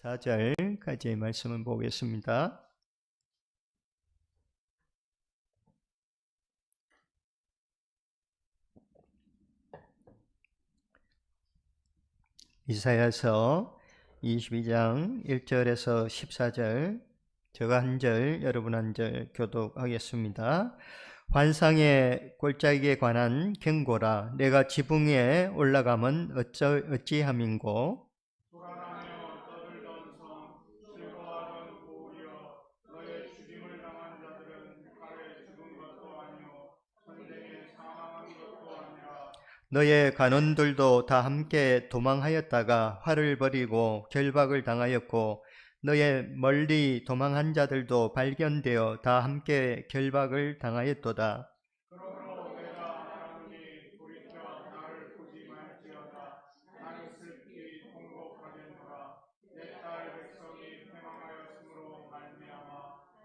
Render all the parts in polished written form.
4절까지의 말씀을 보겠습니다. 이사야서 22장 1절에서 14절, 제가 한 절, 여러분 한 절 교독하겠습니다. 환상의 골짜기에 관한 경고라. 내가 지붕 위에 올라가면 어찌함인고. 돌아다녀 떠들던 성, 즐거워하던 고울이여, 너의 죽임을 당한 자들은 칼에 죽은 것도 아니요 전쟁에 사망한 것도 아니라 너의 간원들도 다 함께 도망하였다가 활을 벌이고 결박을 당하였고, 너의 멀리 도망한 자들도 발견되어 다 함께 결박을 당하였도다. 그러므로 내가 말하노니 돌이켜 나를 보지 말지어다. 나는 슬피 통곡하겠노라. 내 딸 백성이 패망하였으므로 말미암아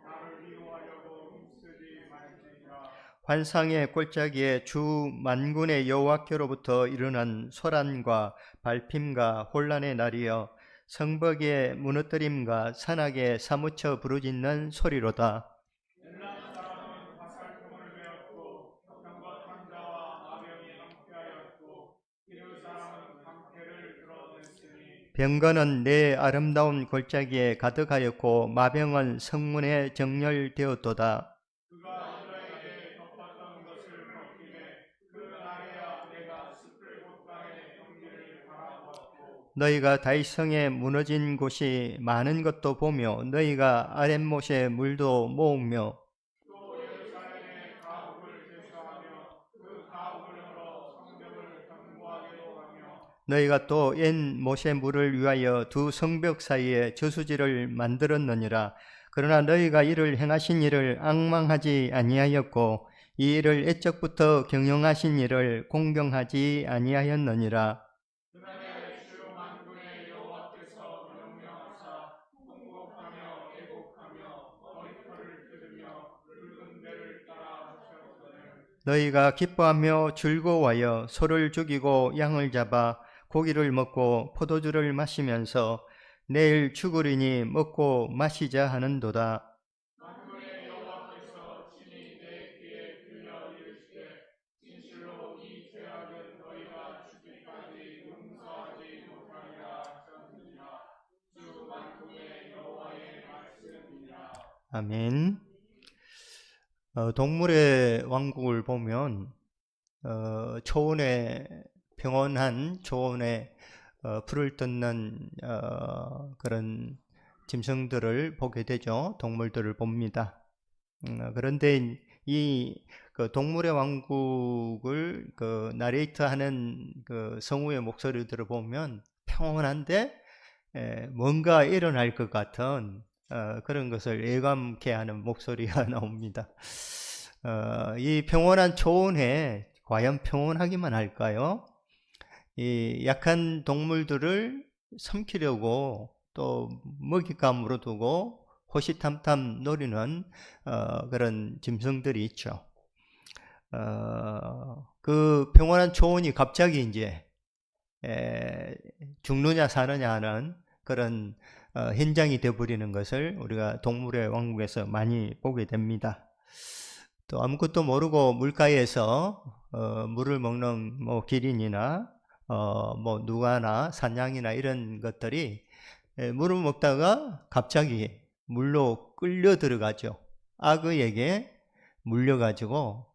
나를 위로하려고 힘쓰지 말지니라. 환상의 골짜기에 주 만군의 여호와께로부터 일어난 소란과 발핌과 혼란의 날이여, 성벽의 무너뜨림과 산악에 사무쳐 부르짖는 소리로다. 엘람 사람은 화살통을 베었고 병거탄 자와 마병이 함께하였고 기르 사람은 방패를 드러냈으니 병거는 내 아름다운 골짜기에 가득하였고 마병은 성문에 정렬되었도다. 그가 이스라엘에 덮었던 것을 벗기매 그 날에야 내가 숲을 곳간에 경기를 갈아보았고 너희가 다윗성에 무너진 곳이 많은 것도 보며 너희가 아랫못에 물도 모으며 또 예루살렘의 가옥을 제사하며 그 가옥을 열어 성벽을 견고하게도 하며 너희가 또 옛 못의 물을 위하여 두 성벽 사이에 저수지를 만들었느니라. 그러나 너희가 이를 행하신 일을 앙망하지 아니하였고 이 일을 애적부터 경영하신 일을 공경하지 아니하였느니라. 그날에 주요 만군의 여호와께서 명령하사 통곡하며 애곡하며 머리털을 뜯으며 붉은 배를 따라 하셨거늘 너희가 기뻐하며 즐거워하여 소를 죽이고 양을 잡아 고기를 먹고 포도주를 마시면서 내일 죽으리니 먹고 마시자 하는도다. 만군의 여호와께서 친히 내 귀에 들려 이르시되 진실로 이 죄악은 너희가 죽기까지 용서하지 못하리라 하셨느니라. 주 만군의 여호와의 말씀이니라. 아멘. 동물의 왕국을 보면 초원에 평온한 초원에 풀을 뜯는 그런 짐승들을 보게 되죠. 동물들을 봅니다. 그런데 그 동물의 왕국을 나레이트하는 그 성우의 목소리를 들어보면 평온한데 뭔가 일어날 것 같은 그런 것을 예감케 하는 목소리가 나옵니다. 이 평온한 초원에 과연 평온하기만 할까요? 이 약한 동물들을 삼키려고 또 먹잇감으로 두고 호시탐탐 노리는 그런 짐승들이 있죠. 그 평온한 초원이 갑자기 이제 죽느냐 사느냐 하는 그런 현장이 되어버리는 것을 우리가 동물의 왕국에서 많이 보게 됩니다. 또 아무것도 모르고 물가에서 물을 먹는 뭐 기린이나 뭐 누가나 산양이나 이런 것들이 물을 먹다가 갑자기 물로 끌려 들어가죠. 악어에게 물려가지고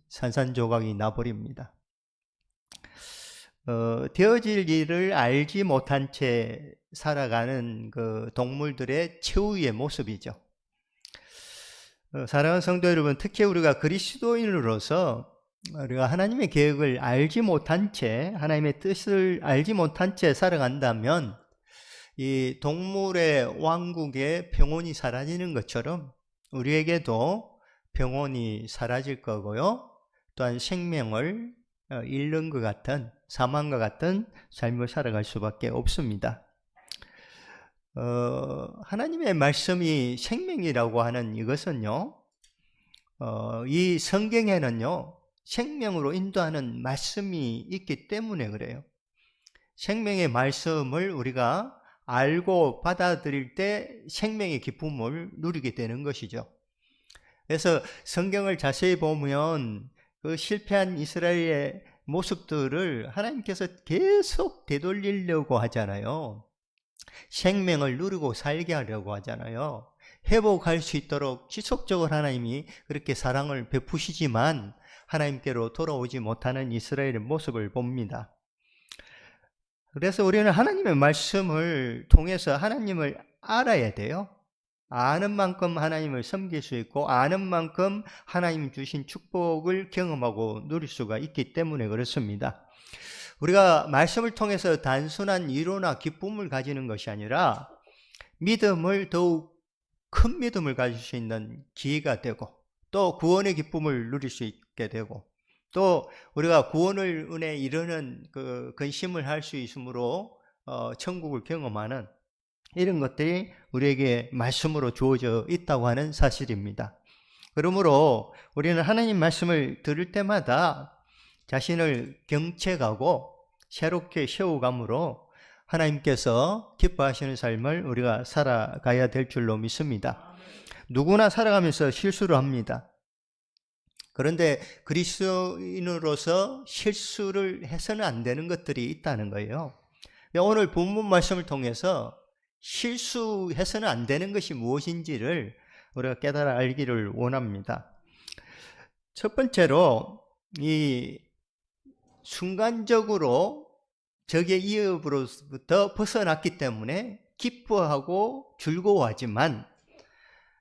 산산조각이 나버립니다. 되어질 일을 알지 못한 채 살아가는 그 동물들의 최후의 모습이죠. 사랑하는 성도 여러분, 특히 우리가 그리스도인으로서 우리가 하나님의 계획을 알지 못한 채, 하나님의 뜻을 알지 못한 채 살아간다면 이 동물의 왕국의 평온이 사라지는 것처럼 우리에게도 평온이 사라질 거고요. 또한 생명을 잃는 것 같은, 사망과 같은 삶을 살아갈 수밖에 없습니다. 하나님의 말씀이 생명이라고 하는 이것은요, 이 성경에는요, 생명으로 인도하는 말씀이 있기 때문에 그래요. 생명의 말씀을 우리가 알고 받아들일 때 생명의 기쁨을 누리게 되는 것이죠. 그래서 성경을 자세히 보면 그 실패한 이스라엘의 모습들을 하나님께서 계속 되돌리려고 하잖아요. 생명을 누리고 살게 하려고 하잖아요. 회복할 수 있도록 지속적으로 하나님이 그렇게 사랑을 베푸시지만 하나님께로 돌아오지 못하는 이스라엘의 모습을 봅니다. 그래서 우리는 하나님의 말씀을 통해서 하나님을 알아야 돼요. 아는 만큼 하나님을 섬길 수 있고 아는 만큼 하나님 주신 축복을 경험하고 누릴 수가 있기 때문에 그렇습니다. 우리가 말씀을 통해서 단순한 위로나 기쁨을 가지는 것이 아니라 믿음을 더욱 큰 믿음을 가질 수 있는 기회가 되고 또 구원의 기쁨을 누릴 수 있게 되고 또 우리가 구원을 은혜에 이르는 그 근심을 할 수 있으므로 천국을 경험하는 이런 것들이 우리에게 말씀으로 주어져 있다고 하는 사실입니다. 그러므로 우리는 하나님 말씀을 들을 때마다 자신을 경책하고 새롭게 세워감으로 하나님께서 기뻐하시는 삶을 우리가 살아가야 될 줄로 믿습니다. 누구나 살아가면서 실수를 합니다. 그런데 그리스도인으로서 실수를 해서는 안 되는 것들이 있다는 거예요. 오늘 본문 말씀을 통해서 실수해서는 안 되는 것이 무엇인지를 우리가 깨달아 알기를 원합니다. 첫 번째로 이 순간적으로 적의 위협으로부터 벗어났기 때문에 기뻐하고 즐거워하지만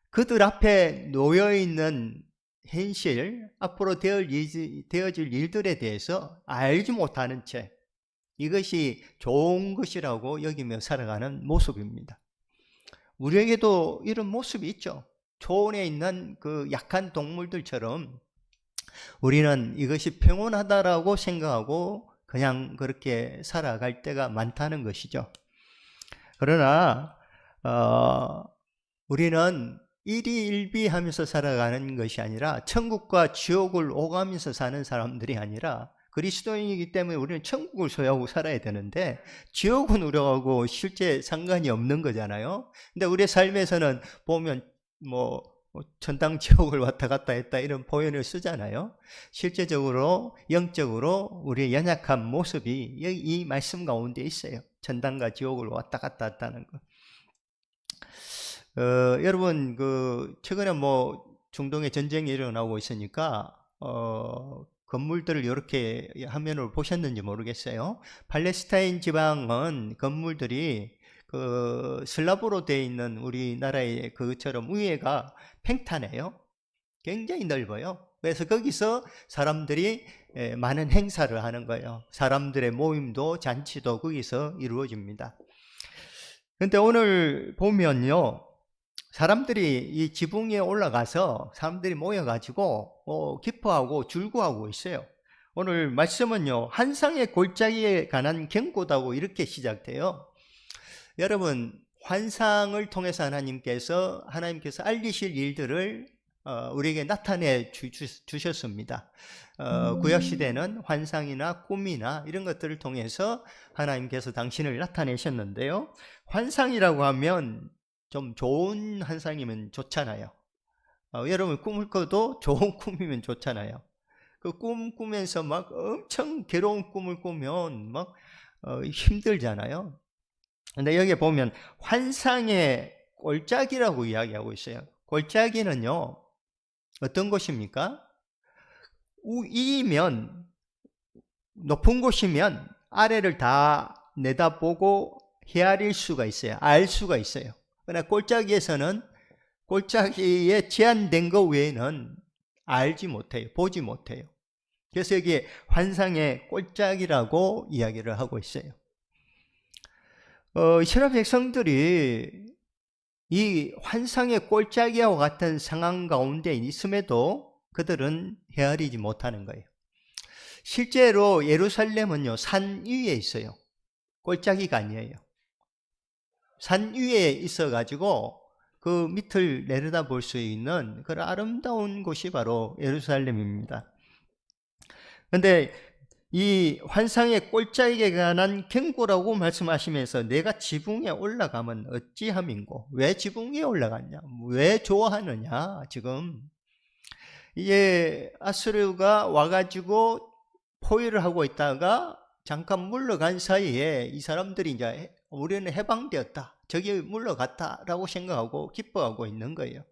그들 앞에 놓여있는 현실, 앞으로 되어질 일들에 대해서 알지 못하는 채 이것이 좋은 것이라고 여기며 살아가는 모습입니다. 우리에게도 이런 모습이 있죠. 초원에 있는 그 약한 동물들처럼 우리는 이것이 평온하다라고 생각하고 그냥 그렇게 살아갈 때가 많다는 것이죠. 그러나 우리는 일희일비하면서 살아가는 것이 아니라 천국과 지옥을 오가면서 사는 사람들이 아니라 그리스도인이기 때문에 우리는 천국을 소유하고 살아야 되는데 지옥은 우리하고 실제 상관이 없는 거잖아요. 근데 우리의 삶에서는 보면 뭐 천당 지옥을 왔다 갔다 했다 이런 표현을 쓰잖아요. 실제적으로 영적으로 우리의 연약한 모습이 이 말씀 가운데 있어요. 천당과 지옥을 왔다 갔다 했다는 거. 여러분 최근에 중동에 전쟁이 일어나고 있으니까 건물들을 이렇게 화면으로 보셨는지 모르겠어요. 팔레스타인 지방은 건물들이 슬라브로 되어 있는 우리나라의 그것처럼 위에가 평탄해요. 굉장히 넓어요. 그래서 거기서 사람들이 많은 행사를 하는 거예요. 사람들의 모임도 잔치도 거기서 이루어집니다. 그런데 오늘 보면요, 사람들이 이 지붕 위에 올라가서 사람들이 모여가지고 기뻐하고 즐거워하고 있어요. 오늘 말씀은요, 환상의 골짜기에 관한 경고다고 이렇게 시작돼요. 여러분, 환상을 통해서 하나님께서 알리실 일들을 우리에게 나타내 주셨습니다. 구약시대는 환상이나 꿈이나 이런 것들을 통해서 하나님께서 당신을 나타내셨는데요. 환상이라고 하면 좀 좋은 환상이면 좋잖아요. 여러분 꿈을 꿔도 좋은 꿈이면 좋잖아요. 그 꿈 꾸면서 막 엄청 괴로운 꿈을 꾸면 막 힘들잖아요. 근데 여기 보면 환상의 골짜기라고 이야기하고 있어요. 골짜기는요, 어떤 곳입니까? 위면, 높은 곳이면 아래를 다 내다보고 헤아릴 수가 있어요. 알 수가 있어요. 그러나 골짜기에서는 골짜기에 제한된 것 외에는 알지 못해요. 보지 못해요. 그래서 여기에 환상의 골짜기라고 이야기를 하고 있어요. 이스라엘 백성들이 이 환상의 골짜기와 같은 상황 가운데 있음에도 그들은 헤아리지 못하는 거예요. 실제로 예루살렘은요, 산 위에 있어요. 골짜기가 아니에요. 산 위에 있어가지고 그 밑을 내려다 볼 수 있는 그런 아름다운 곳이 바로 예루살렘입니다. 그런데 이 환상의 꼴짝에 관한 경고라고 말씀하시면서 내가 지붕에 올라가면 어찌함인고, 왜 지붕 위에 올라갔냐, 왜 좋아하느냐. 지금 이게 아수르가 와가지고 포위를 하고 있다가 잠깐 물러간 사이에 이 사람들이 이제 우리는 해방되었다, 저기 물러갔다라고 생각하고 기뻐하고 있는 거예요.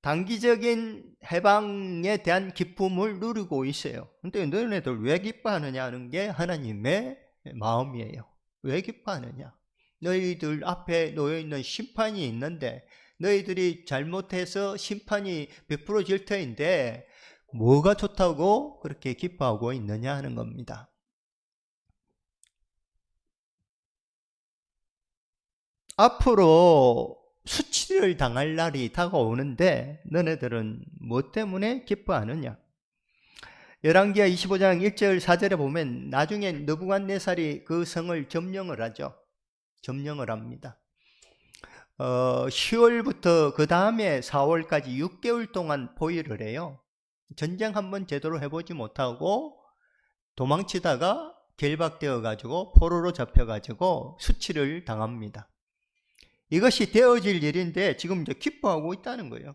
단기적인 해방에 대한 기쁨을 누리고 있어요. 근데 너네들 왜 기뻐하느냐 하는 게 하나님의 마음이에요. 왜 기뻐하느냐? 너희들 앞에 놓여있는 심판이 있는데, 너희들이 잘못해서 심판이 베풀어질 터인데 뭐가 좋다고 그렇게 기뻐하고 있느냐 하는 겁니다. 앞으로 수치를 당할 날이 다가오는데 너네들은 무엇 때문에 기뻐하느냐? 열왕기하 25장 1절 4절에 보면 나중에 느부갓네살이 그 성을 점령을 하죠. 점령을 합니다. 10월부터 그 다음에 4월까지 6개월 동안 포위를 해요. 전쟁 한번 제대로 해보지 못하고 도망치다가 결박되어 가지고 포로로 잡혀 가지고 수치를 당합니다. 이것이 되어질 일인데 지금 이제 기뻐하고 있다는 거예요.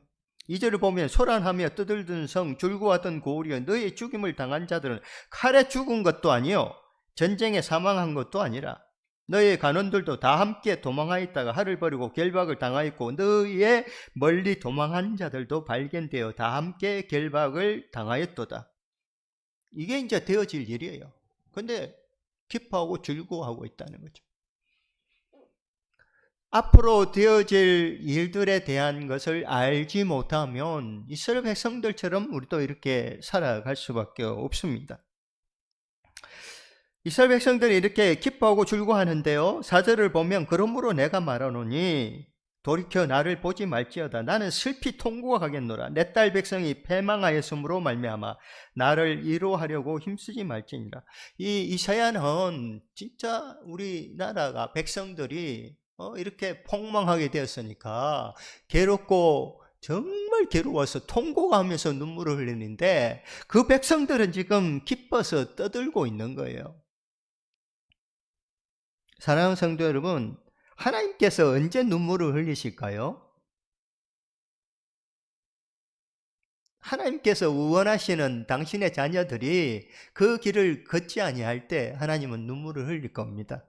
2절을 보면 소란하며 떠들던 성, 줄고하던 고울이여, 너의 죽임을 당한 자들은 칼에 죽은 것도 아니요 전쟁에 사망한 것도 아니라 너의 간원들도 다 함께 도망하였다가 하를 버리고 결박을 당하였고 너의 멀리 도망한 자들도 발견되어 다 함께 결박을 당하였도다. 이게 이제 되어질 일이에요. 근데 기뻐하고 즐거워하고 있다는 거죠. 앞으로 되어질 일들에 대한 것을 알지 못하면 이스라엘 백성들처럼 우리도 이렇게 살아갈 수밖에 없습니다. 이스라엘 백성들이 이렇게 기뻐하고 즐거워하는데요, 4절을 보면 그러므로 내가 말하노니 돌이켜 나를 보지 말지어다. 나는 슬피 통곡하겠노라. 내 딸 백성이 패망하였으므로 말미암아 나를 위로하려고 힘쓰지 말지니라. 이 이사야는 진짜 우리나라가 백성들이 이렇게 폭망하게 되었으니까 괴롭고 정말 괴로워서 통곡하면서 눈물을 흘리는데 그 백성들은 지금 기뻐서 떠들고 있는 거예요. 사랑하는 성도 여러분, 하나님께서 언제 눈물을 흘리실까요? 하나님께서 원하시는 당신의 자녀들이 그 길을 걷지 아니할 때 하나님은 눈물을 흘릴 겁니다.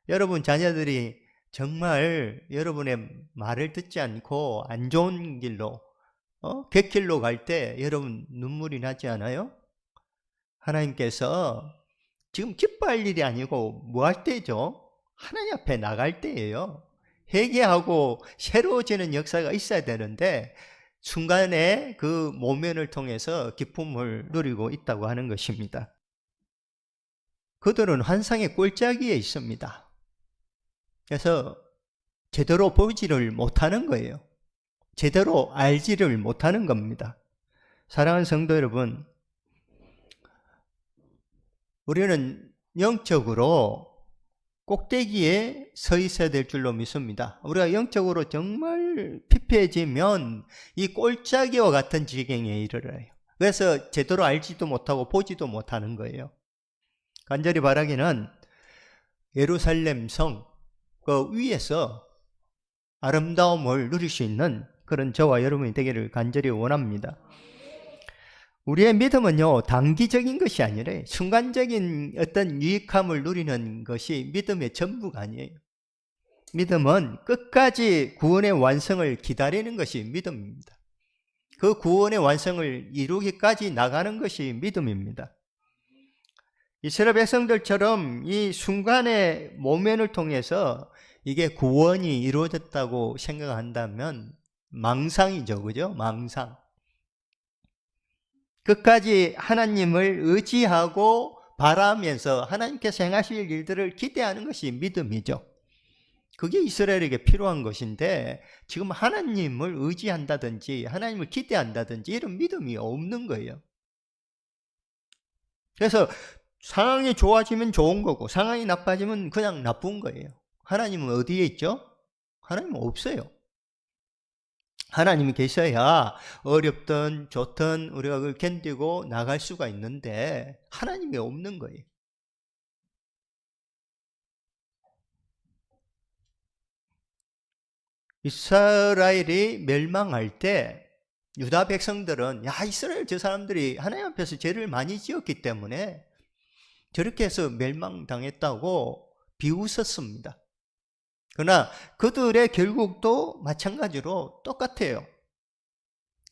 여러분 자녀들이 정말 여러분의 말을 듣지 않고 안 좋은 길로 객길로 갈 때 여러분 눈물이 나지 않아요? 하나님께서 지금 기뻐할 일이 아니고 뭐 할 때죠? 하나님 앞에 나갈 때예요. 회개하고 새로워지는 역사가 있어야 되는데 순간에 그 모면을 통해서 기쁨을 누리고 있다고 하는 것입니다. 그들은 환상의 꼴짜기에 있습니다. 그래서 제대로 보지를 못하는 거예요. 제대로 알지를 못하는 겁니다. 사랑하는 성도 여러분, 우리는 영적으로 꼭대기에 서 있어야 될 줄로 믿습니다. 우리가 영적으로 정말 피폐해지면 이 꼴짜기와 같은 지경에 이르러요. 그래서 제대로 알지도 못하고 보지도 못하는 거예요. 간절히 바라기는 예루살렘 성 그 위에서 아름다움을 누릴 수 있는 그런 저와 여러분이 되기를 간절히 원합니다. 우리의 믿음은요, 단기적인 것이 아니라 순간적인 어떤 유익함을 누리는 것이 믿음의 전부가 아니에요. 믿음은 끝까지 구원의 완성을 기다리는 것이 믿음입니다. 그 구원의 완성을 이루기까지 나가는 것이 믿음입니다. 이스라엘 백성들처럼 이 순간의 모면을 통해서 이게 구원이 이루어졌다고 생각한다면 망상이죠, 그죠? 망상. 끝까지 하나님을 의지하고 바라면서 하나님께서 행하실 일들을 기대하는 것이 믿음이죠. 그게 이스라엘에게 필요한 것인데 지금 하나님을 의지한다든지 하나님을 기대한다든지 이런 믿음이 없는 거예요. 그래서 상황이 좋아지면 좋은 거고 상황이 나빠지면 그냥 나쁜 거예요. 하나님은 어디에 있죠? 하나님은 없어요. 하나님이 계셔야 어렵든 좋든 우리가 그걸 견디고 나갈 수가 있는데 하나님이 없는 거예요. 이스라엘이 멸망할 때 유다 백성들은 야, 이스라엘 저 사람들이 하나님 앞에서 죄를 많이 지었기 때문에 저렇게 해서 멸망당했다고 비웃었습니다. 그러나 그들의 결국도 마찬가지로 똑같아요.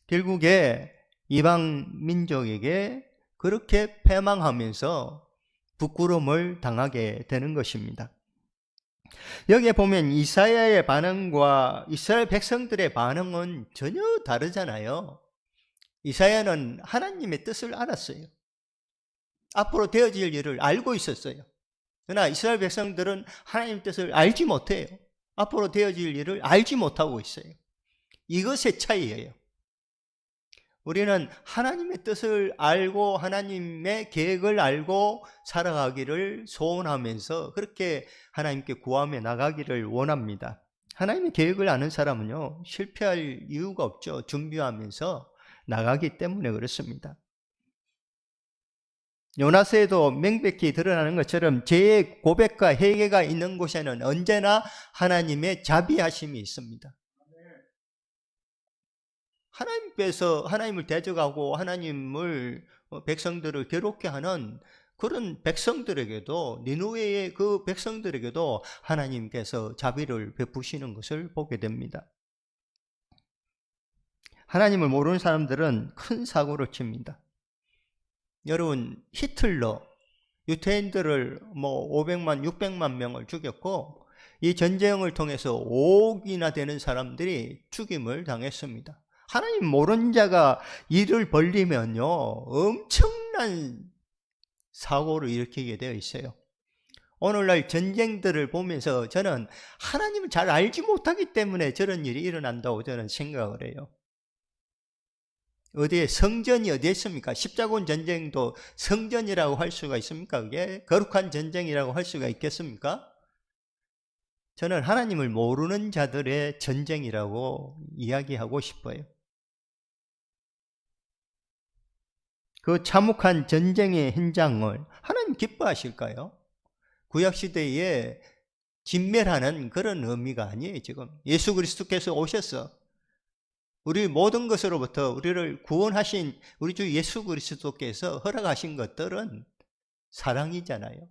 결국에 이방 민족에게 그렇게 패망하면서 부끄러움을 당하게 되는 것입니다. 여기에 보면 이사야의 반응과 이스라엘 백성들의 반응은 전혀 다르잖아요. 이사야는 하나님의 뜻을 알았어요. 앞으로 되어질 일을 알고 있었어요. 그러나 이스라엘 백성들은 하나님의 뜻을 알지 못해요. 앞으로 되어질 일을 알지 못하고 있어요. 이것의 차이예요. 우리는 하나님의 뜻을 알고 하나님의 계획을 알고 살아가기를 소원하면서 그렇게 하나님께 구하며 나가기를 원합니다. 하나님의 계획을 아는 사람은요, 실패할 이유가 없죠. 준비하면서 나가기 때문에 그렇습니다. 요나서에도 명백히 드러나는 것처럼 죄의 고백과 회개가 있는 곳에는 언제나 하나님의 자비하심이 있습니다. 하나님께서 하나님을 대적하고 하나님을 백성들을 괴롭게 하는 그런 백성들에게도 니느웨의 그 백성들에게도 하나님께서 자비를 베푸시는 것을 보게 됩니다. 하나님을 모르는 사람들은 큰 사고를 칩니다. 여러분, 히틀러 유태인들을 500만 600만 명을 죽였고 이 전쟁을 통해서 5억이나 되는 사람들이 죽임을 당했습니다. 하나님 모르는 자가 일을 벌리면요, 엄청난 사고를 일으키게 되어 있어요. 오늘날 전쟁들을 보면서 저는 하나님을 잘 알지 못하기 때문에 저런 일이 일어난다고 저는 생각을 해요. 어디에 성전이 어디에 있습니까? 십자군 전쟁도 성전이라고 할 수가 있습니까? 그게 거룩한 전쟁이라고 할 수가 있겠습니까? 저는 하나님을 모르는 자들의 전쟁이라고 이야기하고 싶어요. 그 참혹한 전쟁의 현장을 하나님 기뻐하실까요? 구약시대에 진멸하는 그런 의미가 아니에요. 지금 예수 그리스도께서 오셔서 우리 모든 것으로부터 우리를 구원하신 우리 주 예수 그리스도께서 허락하신 것들은 사랑이잖아요.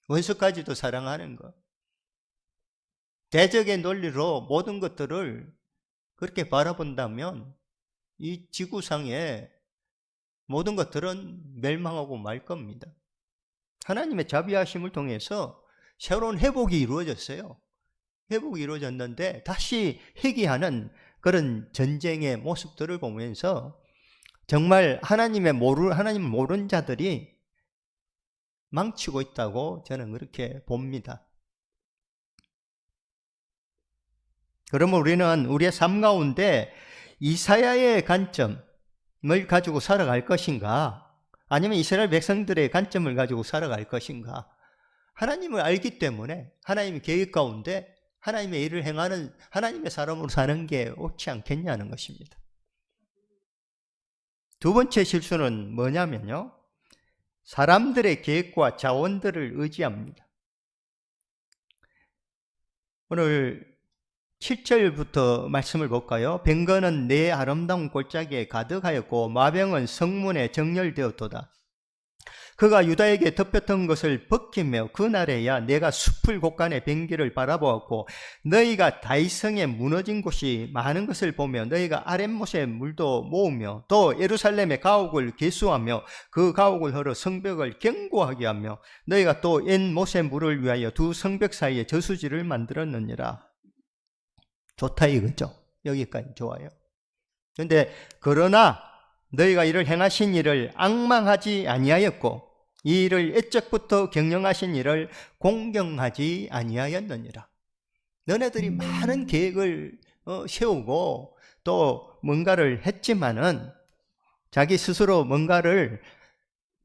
원수까지도 사랑하는 것. 대적의 논리로 모든 것들을 그렇게 바라본다면 이 지구상에 모든 것들은 멸망하고 말 겁니다. 하나님의 자비하심을 통해서 새로운 회복이 이루어졌어요. 회복이 이루어졌는데 다시 회귀하는 그런 전쟁의 모습들을 보면서 정말 하나님을 모르는 자들이 망치고 있다고 저는 그렇게 봅니다. 그러면 우리는 우리의 삶 가운데 이사야의 관점을 가지고 살아갈 것인가? 아니면 이스라엘 백성들의 관점을 가지고 살아갈 것인가? 하나님을 알기 때문에 하나님의 계획 가운데 하나님의 일을 행하는 하나님의 사람으로 사는 게 옳지 않겠냐는 것입니다. 두 번째 실수는 뭐냐면요, 사람들의 계획과 자원들을 의지합니다. 오늘 7절부터 말씀을 볼까요? 병거는 내 아름다운 골짜기에 가득하였고 마병은 성문에 정렬되었도다. 그가 유다에게 덮였던 것을 벗기며 그날에야 내가 숲을 곳간의 병기를 바라보았고 너희가 다이성에 무너진 곳이 많은 것을 보며 너희가 아랫못에 물도 모으며 또 예루살렘의 가옥을 개수하며 그 가옥을 헐어 성벽을 견고하게 하며 너희가 또 옛못의 물을 위하여 두 성벽 사이에 저수지를 만들었느니라. 좋다 이거죠. 여기까지 좋아요. 그런데 그러나 너희가 이를 행하신 일을 앙망하지 아니하였고 이 일을 옛적부터 경영하신 일을 공경하지 아니하였느니라. 너네들이 많은 계획을 세우고 또 뭔가를 했지만은 자기 스스로 뭔가를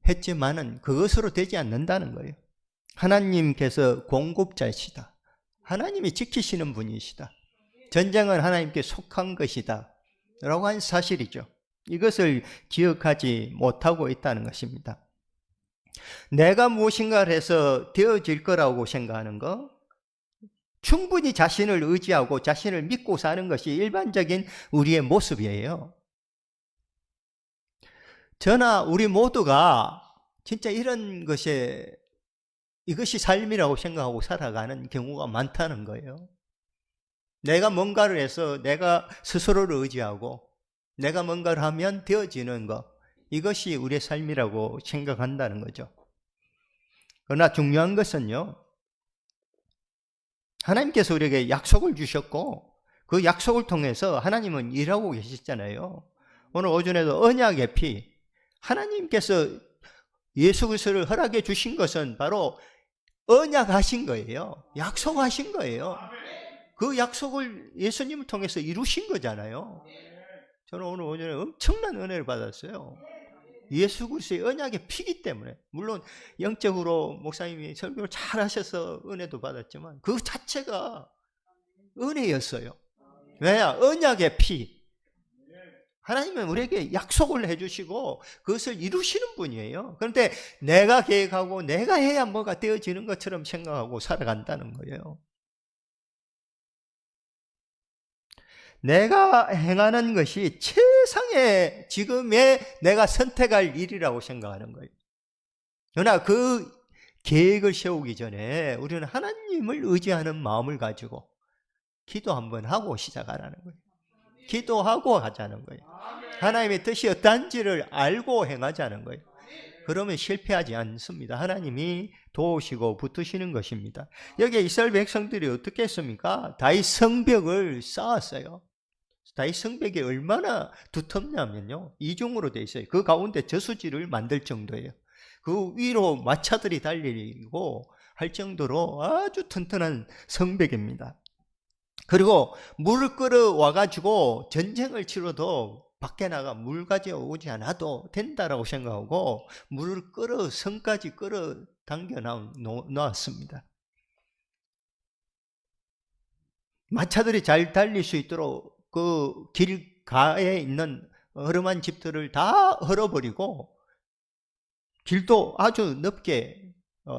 했지만은 그것으로 되지 않는다는 거예요. 하나님께서 공급자이시다. 하나님이 지키시는 분이시다. 전쟁은 하나님께 속한 것이다 라고 한 사실이죠. 이것을 기억하지 못하고 있다는 것입니다. 내가 무엇인가를 해서 되어질 거라고 생각하는 거, 충분히 자신을 의지하고 자신을 믿고 사는 것이 일반적인 우리의 모습이에요. 저나 우리 모두가 진짜 이런 이것이 삶이라고 생각하고 살아가는 경우가 많다는 거예요. 내가 뭔가를 해서 내가 스스로를 의지하고 내가 뭔가를 하면 되어지는 것, 이것이 우리의 삶이라고 생각한다는 거죠. 그러나 중요한 것은요, 하나님께서 우리에게 약속을 주셨고 그 약속을 통해서 하나님은 일하고 계시잖아요. 오늘 오전에도 언약의 피, 하나님께서 예수 그리스도를 허락해 주신 것은 바로 언약하신 거예요. 약속하신 거예요. 그 약속을 예수님을 통해서 이루신 거잖아요. 저는 오늘 오전에 엄청난 은혜를 받았어요. 예수 그리스도의 언약의 피기 때문에. 물론 영적으로 목사님이 설교를 잘 하셔서 은혜도 받았지만 그 자체가 은혜였어요. 왜냐? 언약의 피. 하나님은 우리에게 약속을 해주시고 그것을 이루시는 분이에요. 그런데 내가 계획하고 내가 해야 뭐가 되어지는 것처럼 생각하고 살아간다는 거예요. 내가 행하는 것이 최상의 지금의 내가 선택할 일이라고 생각하는 거예요. 그러나 그 계획을 세우기 전에 우리는 하나님을 의지하는 마음을 가지고 기도 한번 하고 시작하라는 거예요. 기도하고 하자는 거예요. 하나님의 뜻이 어떠한지를 알고 행하자는 거예요. 그러면 실패하지 않습니다. 하나님이 도우시고 붙으시는 것입니다. 여기 이스라엘 백성들이 어떻게 했습니까? 다윗 성벽을 쌓았어요. 다윗 성벽이 얼마나 두텁냐면요, 이중으로 되어 있어요. 그 가운데 저수지를 만들 정도예요. 그 위로 마차들이 달리고 할 정도로 아주 튼튼한 성벽입니다. 그리고 물을 끌어와 가지고 전쟁을 치러도 밖에 나가 물 가져오지 않아도 된다라고 생각하고 물을 성까지 끌어당겨 놓았습니다. 마차들이 잘 달릴 수 있도록 그 길가에 있는 허름한 집들을 다 헐어버리고 길도 아주 넓게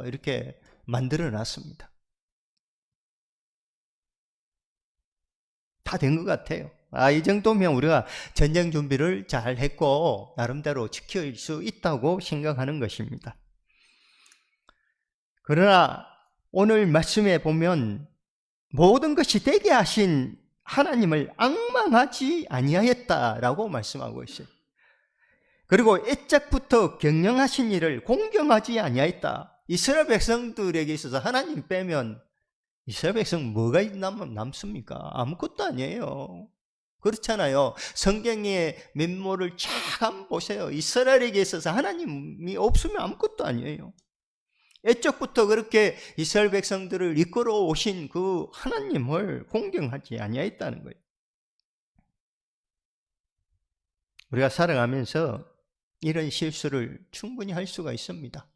이렇게 만들어 놨습니다. 다 된 것 같아요. 이 정도면 우리가 전쟁 준비를 잘 했고 나름대로 지킬 수 있다고 생각하는 것입니다. 그러나 오늘 말씀에 보면 모든 것이 되게 하신 하나님을 앙망하지 아니하였다라고 말씀하고 있어요. 그리고 애짝부터 경영하신 일을 공경하지 아니하였다. 이스라엘 백성들에게 있어서 하나님 빼면 이스라엘 백성 뭐가 남습니까? 아무것도 아니에요. 그렇잖아요. 성경의 면모를 쫙 한번 보세요. 이스라엘에게 있어서 하나님이 없으면 아무것도 아니에요. 애적부터 그렇게 이스라엘 백성들을 이끌어 오신 그 하나님을 공경하지 아니하였다는 거예요. 우리가 살아가면서 이런 실수를 충분히 할 수가 있습니다.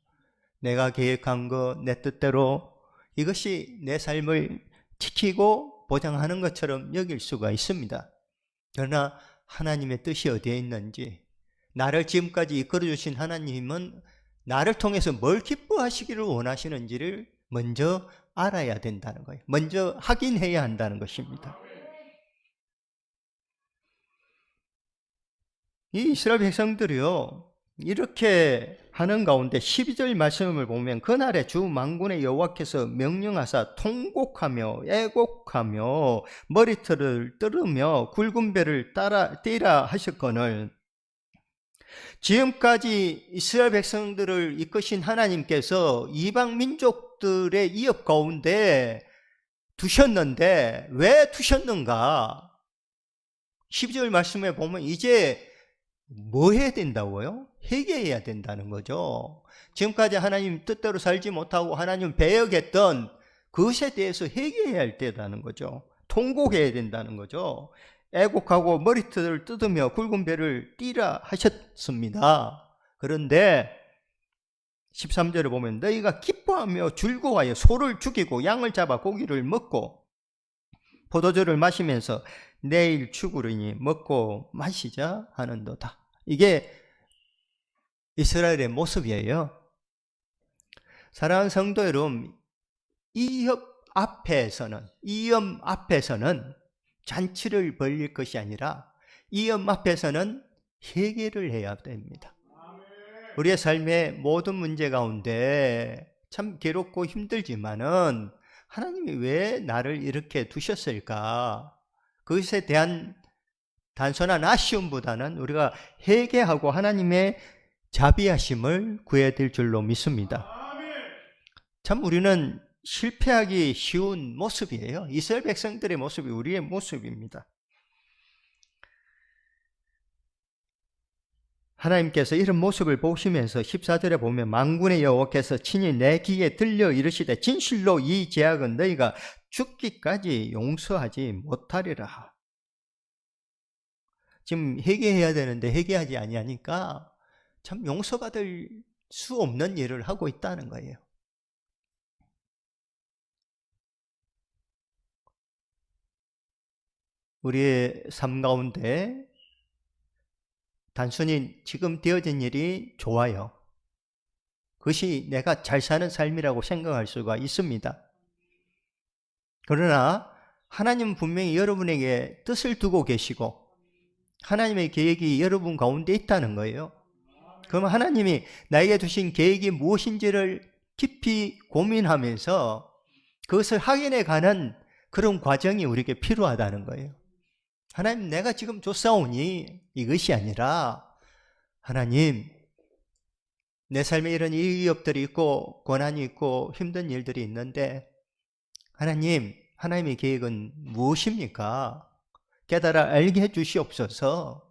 내가 계획한 거 내 뜻대로 이것이 내 삶을 지키고 보장하는 것처럼 여길 수가 있습니다. 그러나 하나님의 뜻이 어디에 있는지, 나를 지금까지 이끌어 주신 하나님은 나를 통해서 뭘 기뻐하시기를 원하시는지를 먼저 알아야 된다는 거예요. 먼저 확인해야 한다는 것입니다. 이 이스라엘 백성들이요, 이렇게 하는 가운데 12절 말씀을 보면 그날에 주 만군의 여호와께서 명령하사 통곡하며 애곡하며 머리털을 뜯으며 굵은 배를 띠라 하셨거늘, 지금까지 이스라엘 백성들을 이끄신 하나님께서 이방 민족들의 이업 가운데 두셨는데 왜 두셨는가? 12절 말씀에 보면 이제 뭐 해야 된다고요? 회개해야 된다는 거죠. 지금까지 하나님 뜻대로 살지 못하고 하나님 배역했던 그것에 대해서 회개해야 할 때라는 거죠. 통곡해야 된다는 거죠. 애곡하고 머리털을 뜯으며 굵은 배를 띠라 하셨습니다. 그런데 13절에 보면 너희가 기뻐하며 즐거워하여 소를 죽이고 양을 잡아 고기를 먹고 포도주를 마시면서 내일 죽으리니 먹고 마시자 하는도다. 이게 이스라엘의 모습이에요. 사랑하는 성도 여러분, 이업 앞에서는 잔치를 벌릴 것이 아니라 이업 앞에서는 회개를 해야 됩니다. 우리의 삶의 모든 문제 가운데 참 괴롭고 힘들지만은 하나님이 왜 나를 이렇게 두셨을까? 그것에 대한 단순한 아쉬움보다는 우리가 회개하고 하나님의 자비하심을 구해야 될 줄로 믿습니다. 참 우리는 실패하기 쉬운 모습이에요. 이스라엘 백성들의 모습이 우리의 모습입니다. 하나님께서 이런 모습을 보시면서 14절에 보면 만군의 여호와께서 친히 내 귀에 들려 이르시되 진실로 이 죄악은 너희가 죽기까지 용서하지 못하리라. 지금 회개해야 되는데 회개하지 아니하니까 참 용서받을 수 없는 일을 하고 있다는 거예요. 우리의 삶 가운데 단순히 지금 되어진 일이 좋아요. 그것이 내가 잘 사는 삶이라고 생각할 수가 있습니다. 그러나 하나님은 분명히 여러분에게 뜻을 두고 계시고 하나님의 계획이 여러분 가운데 있다는 거예요. 그럼 하나님이 나에게 두신 계획이 무엇인지를 깊이 고민하면서 그것을 확인해 가는 그런 과정이 우리에게 필요하다는 거예요. 하나님, 내가 지금 쫓아오니 이것이 아니라 하나님, 내 삶에 이런 위협들이 있고 고난이 있고 힘든 일들이 있는데 하나님, 하나님의 계획은 무엇입니까? 깨달아 알게 해주시옵소서.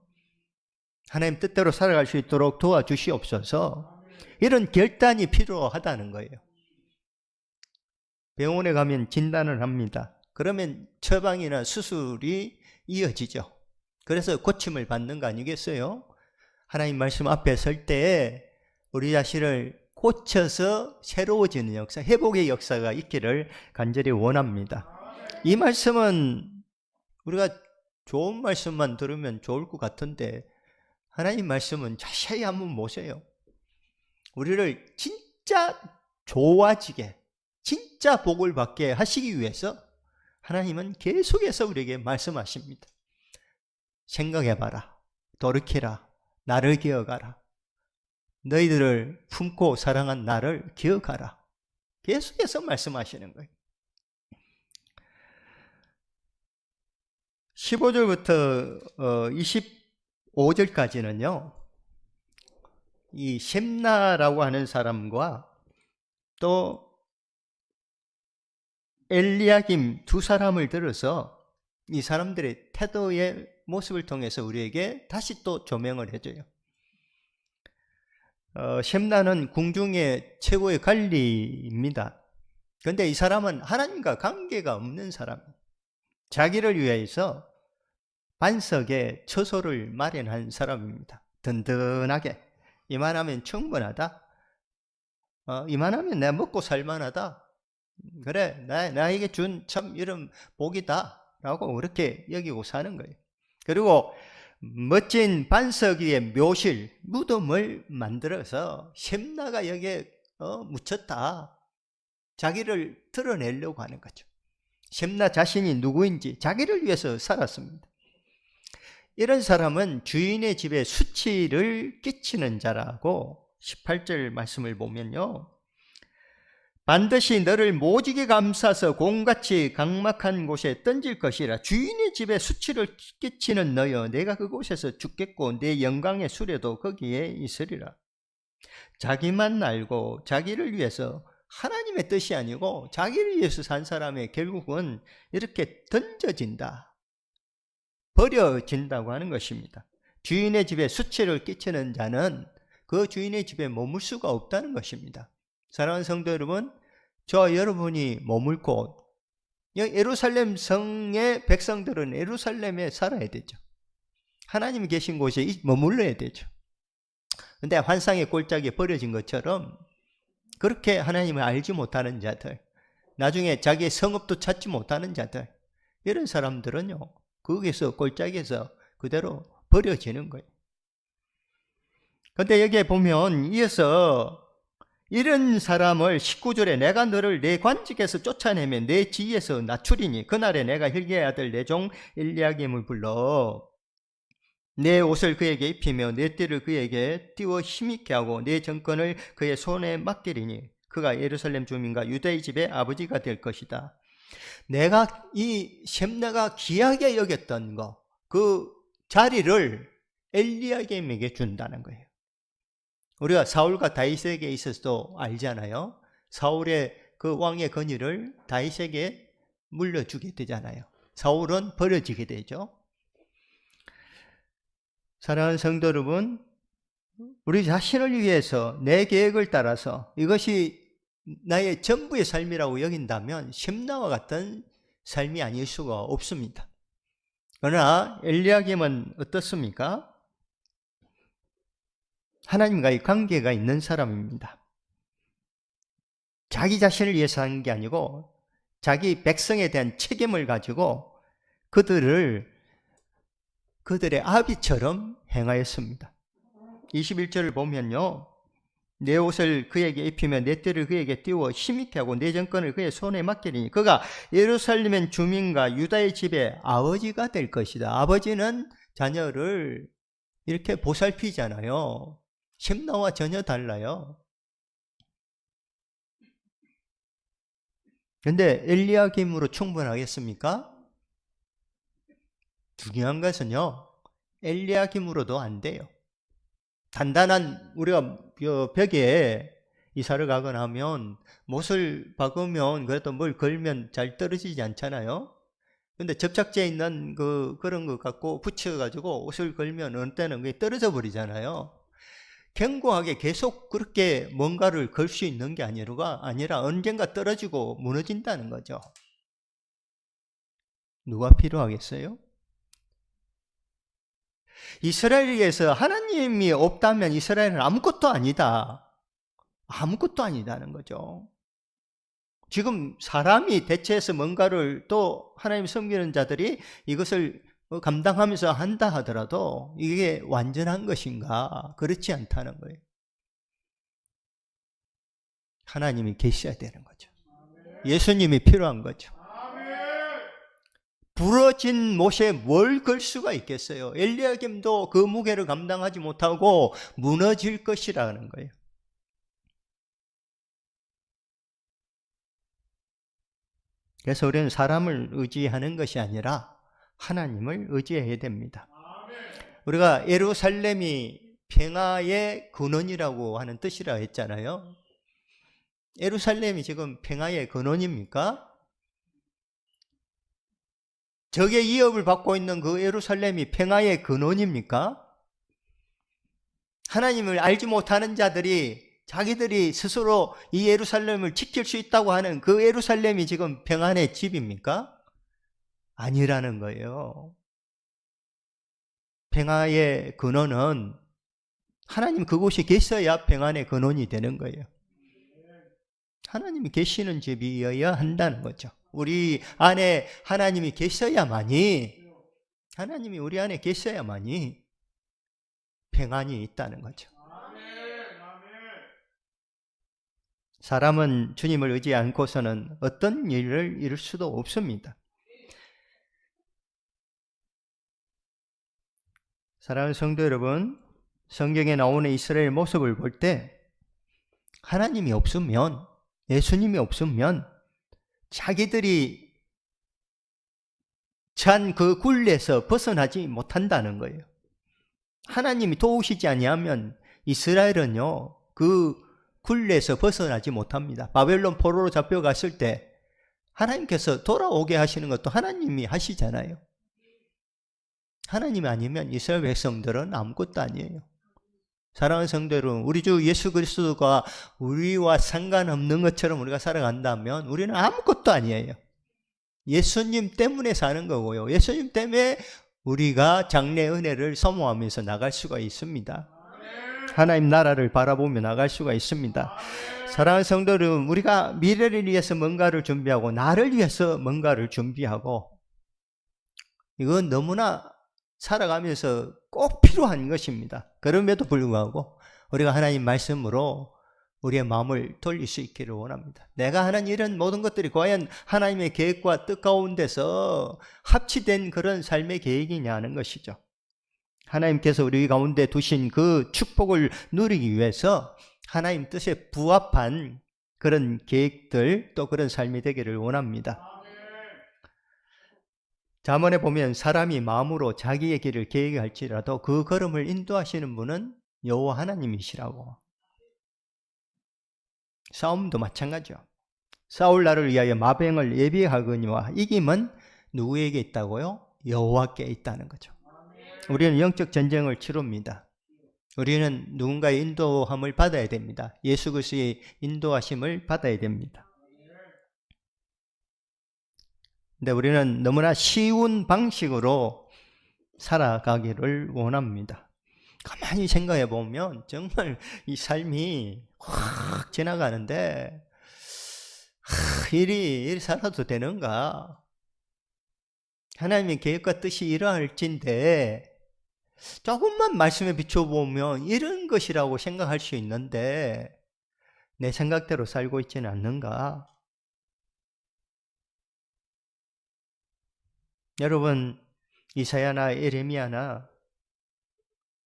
하나님 뜻대로 살아갈 수 있도록 도와주시옵소서. 이런 결단이 필요하다는 거예요. 병원에 가면 진단을 합니다. 그러면 처방이나 수술이 이어지죠. 그래서 고침을 받는 거 아니겠어요? 하나님 말씀 앞에 설 때 우리 자신을 고쳐서 새로워지는 역사, 회복의 역사가 있기를 간절히 원합니다. 이 말씀은 우리가 좋은 말씀만 들으면 좋을 것 같은데 하나님 말씀은 자세히 한번 보세요. 우리를 진짜 좋아지게, 진짜 복을 받게 하시기 위해서 하나님은 계속해서 우리에게 말씀하십니다. 생각해봐라. 돌이키라. 나를 기억하라. 너희들을 품고 사랑한 나를 기억하라. 계속해서 말씀하시는 거예요. 15절부터 25절까지는요. 이 셈나라고 하는 사람과 또 엘리야김 두 사람을 들어서 이 사람들의 태도의 모습을 통해서 우리에게 다시 또 조명을 해줘요. 셈나는 궁중의 최고의 관리입니다. 그런데 이 사람은 하나님과 관계가 없는 사람이에요. 자기를 위해서 반석에 처소를 마련한 사람입니다. 든든하게 이만하면 충분하다. 이만하면 내가 먹고 살만하다. 그래, 나에게 준 참 이런 복이다 라고 그렇게 여기고 사는 거예요. 그리고 멋진 반석 위에 묘실, 무덤을 만들어서 셈나가 여기에 묻혔다. 자기를 드러내려고 하는 거죠. 셈나 자신이 누구인지 자기를 위해서 살았습니다. 이런 사람은 주인의 집에 수치를 끼치는 자라고 18절 말씀을 보면요. 반드시 너를 모지게 감싸서 곰같이 각막한 곳에 던질 것이라. 주인의 집에 수치를 끼치는 너여, 내가 그곳에서 죽겠고 내 영광의 수레도 거기에 있으리라. 자기만 알고 자기를 위해서, 하나님의 뜻이 아니고 자기를 위해서 산 사람의 결국은 이렇게 던져진다, 버려진다고 하는 것입니다. 주인의 집에 수치를 끼치는 자는 그 주인의 집에 머물 수가 없다는 것입니다. 사랑하는 성도 여러분, 저와 여러분이 머물 곳, 예루살렘 성의 백성들은 예루살렘에 살아야 되죠. 하나님이 계신 곳에 머물러야 되죠. 그런데 환상의 꼴짝에 버려진 것처럼 그렇게 하나님을 알지 못하는 자들, 나중에 자기의 성읍도 찾지 못하는 자들, 이런 사람들은요, 거기서 골짜기에서 그대로 버려지는 거예요. 근데 여기에 보면 이어서 이런 사람을 19절에 내가 너를 내 관직에서 쫓아내며 내 지위에서 낮추리니 그날에 내가 힐기야의 아들 내 종 엘리야김을 불러 내 옷을 그에게 입히며 내 띠를 그에게 띄워 힘있게 하고 내 정권을 그의 손에 맡기리니 그가 예루살렘 주민과 유다의 집의 아버지가 될 것이다. 내가 이 셈나가 귀하게 여겼던 거, 그 자리를 엘리야김에게 준다는 거예요. 우리가 사울과 다윗에게 있어서도 알잖아요. 사울의 그 왕의 권위를 다윗에게 물려주게 되잖아요. 사울은 버려지게 되죠. 사랑하는 성도 여러분, 우리 자신을 위해서 내 계획을 따라서 이것이 나의 전부의 삶이라고 여긴다면 셈나와 같은 삶이 아닐 수가 없습니다. 그러나 엘리야김은 어떻습니까? 하나님과의 관계가 있는 사람입니다. 자기 자신을 위해서 하는 게 아니고 자기 백성에 대한 책임을 가지고 그들의 아비처럼 행하였습니다. 21절을 보면요, 내 옷을 그에게 입히며 내 띠를 그에게 띄워 힘있게 하고 내 정권을 그의 손에 맡기리니 그가 예루살렘 주민과 유다의 집의 아버지가 될 것이다. 아버지는 자녀를 이렇게 보살피잖아요. 셈나와 전혀 달라요. 그런데 엘리야김으로 충분하겠습니까? 중요한 것은요, 엘리야김으로도 안 돼요. 단단한, 우리가 벽에 이사를 가거나 하면 못을 박으면 그래도 뭘 걸면 잘 떨어지지 않잖아요. 근데 접착제에 있는 그런 것 갖고 붙여가지고 옷을 걸면 어느 때는 그게 떨어져 버리잖아요. 견고하게 계속 그렇게 뭔가를 걸 수 있는 게 아니라 언젠가 떨어지고 무너진다는 거죠. 누가 필요하겠어요? 이스라엘에서 하나님이 없다면 이스라엘은 아무것도 아니다. 아무것도 아니다는 거죠. 지금 사람이 대체해서 뭔가를 또 하나님 섬기는 자들이 이것을 감당하면서 한다 하더라도 이게 완전한 것인가? 그렇지 않다는 거예요. 하나님이 계셔야 되는 거죠. 예수님이 필요한 거죠. 부러진 못에 뭘 걸 수가 있겠어요? 엘리야김도 그 무게를 감당하지 못하고 무너질 것이라는 거예요. 그래서 우리는 사람을 의지하는 것이 아니라 하나님을 의지해야 됩니다. 우리가 예루살렘이 평화의 근원이라고 하는 뜻이라 했잖아요. 예루살렘이 지금 평화의 근원입니까? 적의 위협을 받고 있는 그 예루살렘이 평화의 근원입니까? 하나님을 알지 못하는 자들이 자기들이 스스로 이 예루살렘을 지킬 수 있다고 하는 그 예루살렘이 지금 평안의 집입니까? 아니라는 거예요. 평화의 근원은 하나님 그곳이 계셔야 평안의 근원이 되는 거예요. 하나님이 계시는 집이어야 한다는 거죠. 우리 안에 하나님이 계셔야만이, 하나님이 우리 안에 계셔야만이 평안이 있다는 거죠. 사람은 주님을 의지하지 않고서는 어떤 일을 이룰 수도 없습니다. 사랑하는 성도 여러분, 성경에 나오는 이스라엘 모습을 볼 때 하나님이 없으면, 예수님이 없으면 자기들이 찬 그 굴레에서 벗어나지 못한다는 거예요. 하나님이 도우시지 아니하면 이스라엘은요, 그 굴레에서 벗어나지 못합니다. 바벨론 포로로 잡혀갔을 때 하나님께서 돌아오게 하시는 것도 하나님이 하시잖아요. 하나님이 아니면 이스라엘 백성들은 아무것도 아니에요. 사랑하는 성도 여러분, 우리 주 예수 그리스도가 우리와 상관없는 것처럼 우리가 살아간다면 우리는 아무것도 아니에요. 예수님 때문에 사는 거고요. 예수님 때문에 우리가 장래 은혜를 사모하면서 나갈 수가 있습니다. 하나님 나라를 바라보며 나갈 수가 있습니다. 사랑하는 성도 여러분, 우리가 미래를 위해서 뭔가를 준비하고 나를 위해서 뭔가를 준비하고 이건 너무나 살아가면서 꼭 필요한 것입니다. 그럼에도 불구하고 우리가 하나님 말씀으로 우리의 마음을 돌릴 수 있기를 원합니다. 내가 하는 이런 모든 것들이 과연 하나님의 계획과 뜻 가운데서 합치된 그런 삶의 계획이냐는 것이죠. 하나님께서 우리 가운데 두신 그 축복을 누리기 위해서 하나님 뜻에 부합한 그런 계획들, 또 그런 삶이 되기를 원합니다. 잠언에 보면 사람이 마음으로 자기의 길을 계획할지라도 그 걸음을 인도하시는 분은 여호와 하나님이시라고. 싸움도 마찬가지죠. 싸울 날을 위하여 마병을 예비하거니와 이김은 누구에게 있다고요? 여호와께 있다는 거죠. 우리는 영적 전쟁을 치릅니다. 우리는 누군가의 인도함을 받아야 됩니다. 예수 그리스도의 인도하심을 받아야 됩니다. 근데 우리는 너무나 쉬운 방식으로 살아가기를 원합니다. 가만히 생각해 보면 정말 이 삶이 확 지나가는데 이리 살아도 되는가? 하나님의 계획과 뜻이 이러할진데 조금만 말씀에 비춰보면 이런 것이라고 생각할 수 있는데 내 생각대로 살고 있지는 않는가? 여러분, 이사야나 예레미야나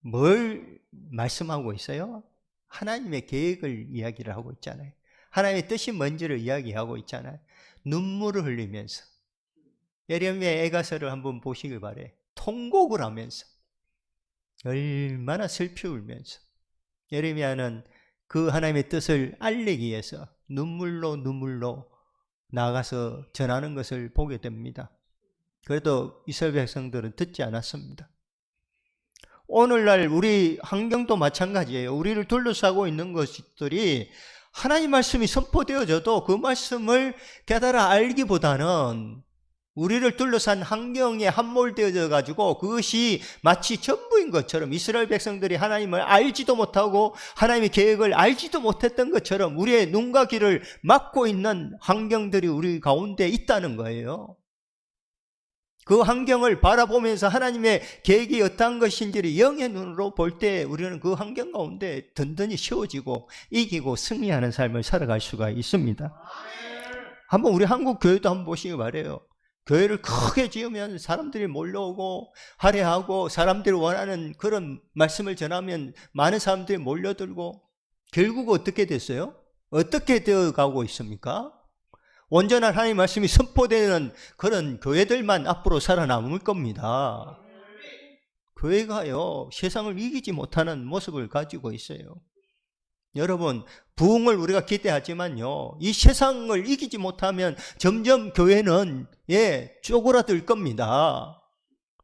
뭘 말씀하고 있어요? 하나님의 계획을 이야기를 하고 있잖아요. 하나님의 뜻이 뭔지를 이야기하고 있잖아요. 눈물을 흘리면서. 예레미야 애가서를 한번 보시길 바래요. 통곡을 하면서. 얼마나 슬피 울면서. 예레미야는 그 하나님의 뜻을 알리기 위해서 눈물로 나가서 전하는 것을 보게 됩니다. 그래도 이스라엘 백성들은 듣지 않았습니다. 오늘날 우리 환경도 마찬가지예요. 우리를 둘러싸고 있는 것들이 하나님 말씀이 선포되어져도 그 말씀을 깨달아 알기보다는 우리를 둘러싼 환경에 함몰되어져 가지고 그것이 마치 전부인 것처럼 이스라엘 백성들이 하나님을 알지도 못하고 하나님의 계획을 알지도 못했던 것처럼 우리의 눈과 귀를 막고 있는 환경들이 우리 가운데 있다는 거예요. 그 환경을 바라보면서 하나님의 계획이 어떠한 것인지를 영의 눈으로 볼 때 우리는 그 환경 가운데 든든히 세워지고 이기고 승리하는 삶을 살아갈 수가 있습니다. 한번 우리 한국 교회도 한번 보시기 바라요. 교회를 크게 지으면 사람들이 몰려오고 할애하고 사람들이 원하는 그런 말씀을 전하면 많은 사람들이 몰려들고 결국 어떻게 됐어요? 어떻게 되어가고 있습니까? 온전한 하나님의 말씀이 선포되는 그런 교회들만 앞으로 살아남을 겁니다. 교회가요, 세상을 이기지 못하는 모습을 가지고 있어요. 여러분, 부흥을 우리가 기대하지만요, 이 세상을 이기지 못하면 점점 교회는 쪼그라들 겁니다.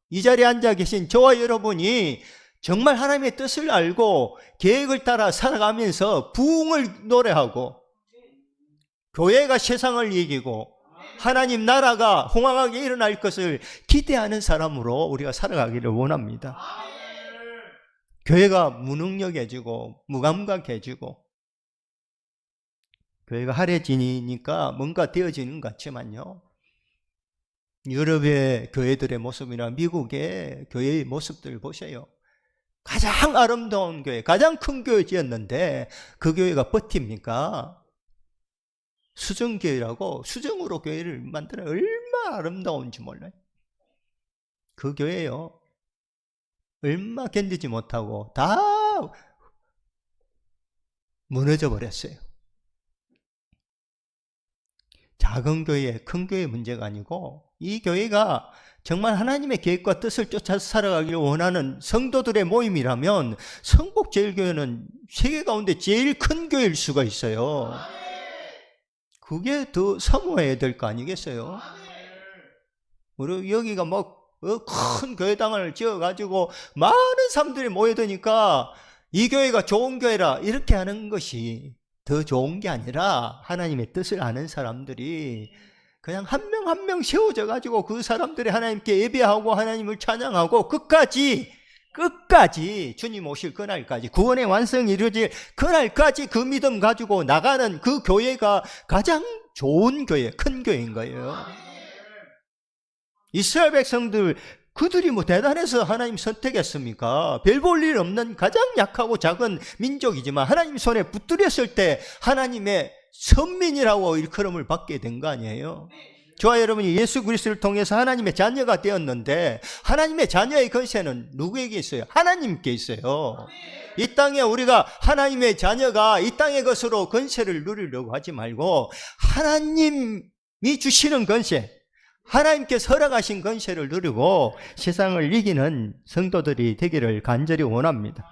이 자리에 앉아 계신 저와 여러분이 정말 하나님의 뜻을 알고 계획을 따라 살아가면서 부흥을 노래하고 교회가 세상을 이기고 하나님 나라가 홍황하게 일어날 것을 기대하는 사람으로 우리가 살아가기를 원합니다. 교회가 무능력해지고 무감각해지고 교회가 할애지니까 뭔가 되어지는 것 같지만요, 유럽의 교회들의 모습이나 미국의 교회의 모습들을 보세요. 가장 아름다운 교회, 가장 큰 교회 지었는데 그 교회가 버팁니까? 수정교회라고 수정으로 교회를 만드는 얼마나 아름다운지 몰라요. 그 교회요, 얼마 견디지 못하고 다 무너져 버렸어요. 작은 교회, 큰 교회 문제가 아니고 이 교회가 정말 하나님의 계획과 뜻을 쫓아서 살아가기를 원하는 성도들의 모임이라면 성복제일교회는 세계 가운데 제일 큰 교회일 수가 있어요. 그게 더 사모해야 될 거 아니겠어요? 우리 여기가 큰 교회당을 지어가지고 많은 사람들이 모여드니까 이 교회가 좋은 교회라 이렇게 하는 것이 더 좋은 게 아니라 하나님의 뜻을 아는 사람들이 그냥 한 명 한 명 세워져 가지고 그 사람들이 하나님께 예배하고 하나님을 찬양하고 끝까지 주님 오실 그날까지, 구원의 완성이 이루어질 그날까지 그 믿음 가지고 나가는 그 교회가 가장 좋은 교회, 큰 교회인 거예요. 이스라엘 백성들 그들이 뭐 대단해서 하나님 선택했습니까? 별 볼 일 없는 가장 약하고 작은 민족이지만 하나님 손에 붙들렸을 때 하나님의 선민이라고 일컬음을 받게 된 거 아니에요? 저와 여러분이 예수 그리스도를 통해서 하나님의 자녀가 되었는데 하나님의 자녀의 권세는 누구에게 있어요? 하나님께 있어요. 이 땅에 우리가 하나님의 자녀가 이 땅의 것으로 권세를 누리려고 하지 말고 하나님이 주시는 권세, 하나님께서 허락하신 권세를 누리고 세상을 이기는 성도들이 되기를 간절히 원합니다.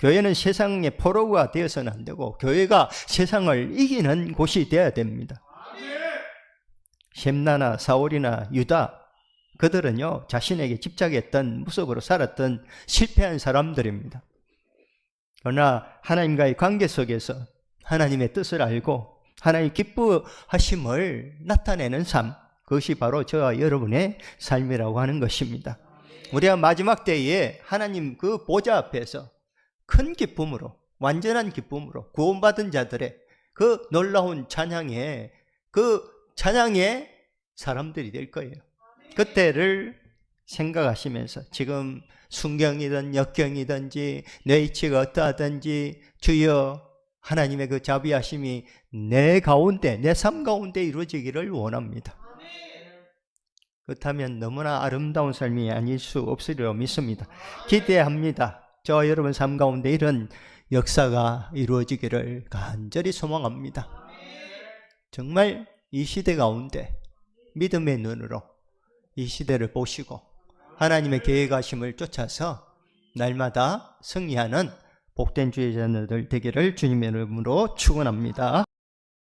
교회는 세상의 포로가 되어서는 안 되고 교회가 세상을 이기는 곳이 되어야 됩니다. 셈나나 사울이나 유다, 그들은요 자신에게 집착했던, 무속으로 살았던 실패한 사람들입니다. 그러나 하나님과의 관계 속에서 하나님의 뜻을 알고 하나님 기뻐하심을 나타내는 삶, 그것이 바로 저와 여러분의 삶이라고 하는 것입니다. 우리가 마지막 때에 하나님 그 보좌 앞에서 큰 기쁨으로, 완전한 기쁨으로 구원받은 자들의 그 놀라운 찬양의 사람들이 될 거예요. 그때를 생각하시면서 지금 순경이든 역경이든지 내 이치가 어떠하든지 주여 하나님의 그 자비하심이 내 가운데, 내 삶 가운데 이루어지기를 원합니다. 그렇다면 너무나 아름다운 삶이 아닐 수 없으리라 믿습니다. 기대합니다. 저와 여러분 삶 가운데 이런 역사가 이루어지기를 간절히 소망합니다. 정말 이 시대 가운데 믿음의 눈으로 이 시대를 보시고 하나님의 계획하심을 쫓아서 날마다 승리하는 복된 주의 자녀들 되기를 주님의 이름으로 축원합니다.